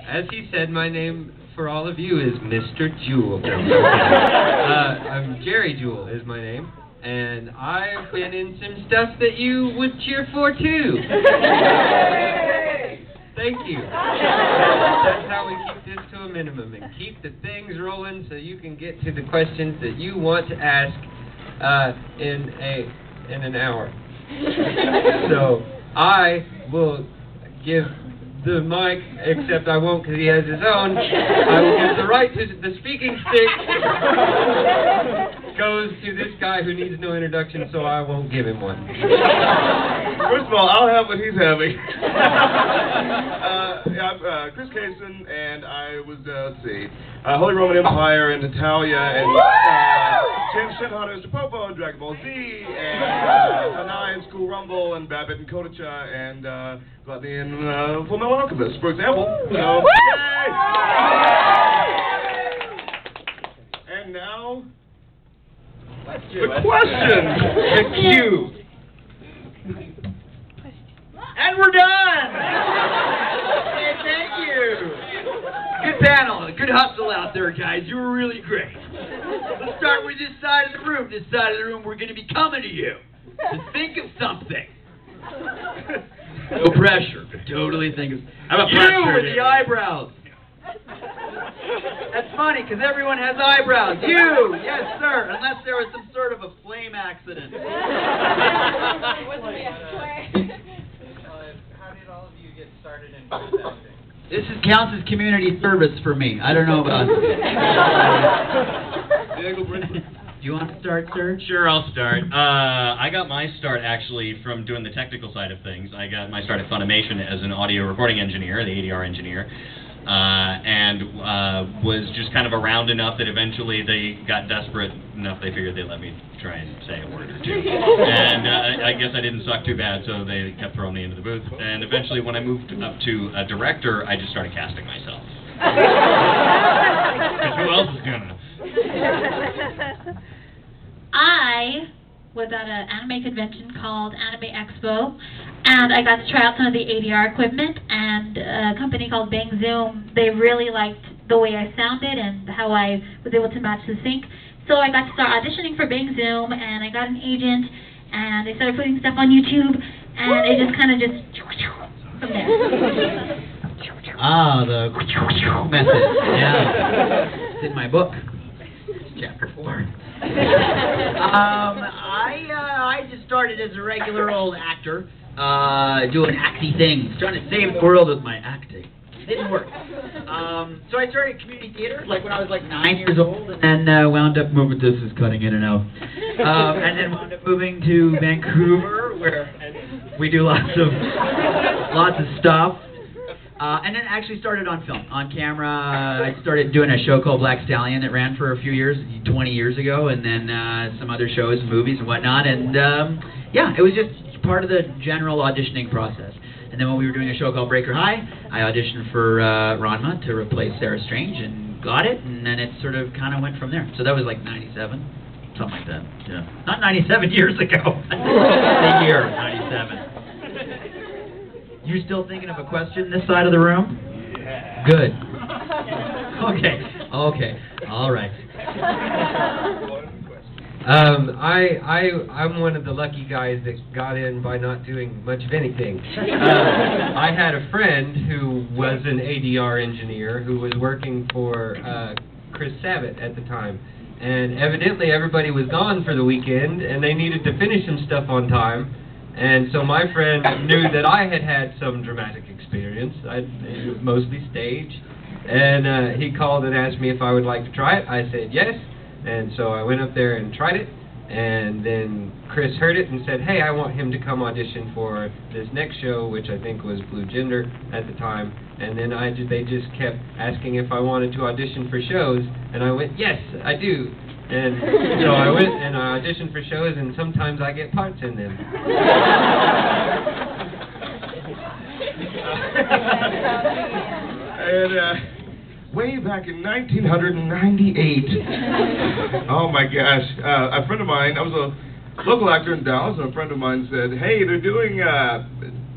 As he said, my name for all of you is Mr. Jewel. I'm Jerry Jewel is my name, and I've been in some stuff that you would cheer for too. Thank you. That's how we keep this to a minimum and keep the things rolling so you can get to the questions that you want to ask in an hour. So I will give the mic, except I won't because he has his own. I will give the right to the speaking stick. Goes to this guy who needs no introduction, so I won't give him one. First of all, I'll have what he's having. I'm Chris Kaysen, and I was, let's see, Holy Roman Empire and Natalia, and James Shinhan and Mr. Popo and Dragon Ball Z, and Hanai and School Rumble, and Babbitt and Kodacha, and Gluttony and Full Metal Alchemist, for example. So, yay! And now, the questions! The cue! And we're done! Okay, thank you! Good panel, good hustle out there, guys. You were really great. Let's start with this side of the room. This side of the room, we're going to be coming to you to think of something. No pressure, but totally think of... How about you with the eyebrows? That's funny, because everyone has eyebrows. You! Yes, sir. Unless there was some sort of a flame accident. How did all of you get started in voice acting? This counts as community service for me. I don't know about Do you want to start, sir? Sure, I'll start. I got my start actually from doing the technical side of things. I got my start at Funimation as an audio recording engineer, the ADR engineer, and was just kind of around enough that eventually they got desperate enough they figured they'd let me try and say a word or two. And I guess I didn't suck too bad, so they kept throwing me into the booth. And eventually when I moved up to a director, I just started casting myself. Because who else is gonna? I was at an anime convention called Anime Expo, and I got to try out some of the ADR equipment, and a company called Bang Zoom, they really liked the way I sounded and how I was able to match the sync. So I got to start auditioning for Bang Zoom, and I got an agent, and they started putting stuff on YouTube, and it just kind of just from there. Ah, the method. Yeah. It's in my book. It's chapter 4. I just started as a regular old actor, doing acty things, trying to save the world with my acting. It didn't work. So I started community theater, like when I was like 9 years old, and then wound up moving. This is cutting in and out. And then wound up moving to Vancouver, where we do lots of stuff. And then actually started on film, on camera. I started doing a show called Black Stallion that ran for a few years, 20 years ago, and then some other shows, movies, and whatnot. And yeah, it was just part of the general auditioning process. And then when we were doing a show called Breaker High, I auditioned for Ranma to replace Sarah Strange and got it, and then it sort of kind of went from there. So that was like 97, something like that. Yeah, not 97 years ago. The year 97. You still thinking of a question this side of the room? Yeah. Good. Okay. All right. I'm one of the lucky guys that got in by not doing much of anything. I had a friend who was an ADR engineer who was working for Chris Sabat at the time. And evidently everybody was gone for the weekend, and they needed to finish some stuff on time. And so my friend knew that I had had some dramatic experience, mostly stage, and he called and asked me if I would like to try it. I said yes, and so I went up there and tried it, and then Chris heard it and said, hey, I want him to come audition for this next show, which I think was Blue Gender at the time, and then they just kept asking if I wanted to audition for shows, and I went, yes, I do. And so I went and I auditioned for shows, and sometimes I get parts in them. And way back in 1998, oh my gosh, a friend of mine, I was a local actor in Dallas, and a friend of mine said, hey, they're doing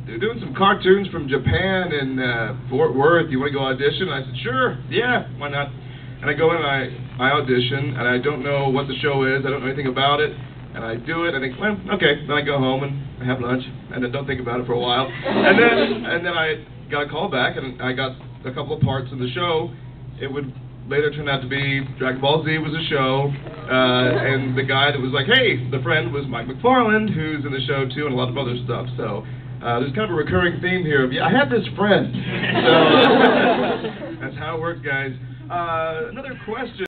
they're doing some cartoons from Japan in Fort Worth. You want to go audition? And I said, sure, yeah, why not? And I go in and I audition, and I don't know what the show is. I don't know anything about it. And I do it. I think, well, okay. Then I go home and I have lunch, and then don't think about it for a while. And then I got a call back, and I got a couple of parts in the show. It would later turn out to be Dragon Ball Z was a show, and the guy that was like, hey, the friend was Mike McFarland, who's in the show too, and a lot of other stuff. So there's kind of a recurring theme here of, yeah, I had this friend. So that's how it works, guys. Another question.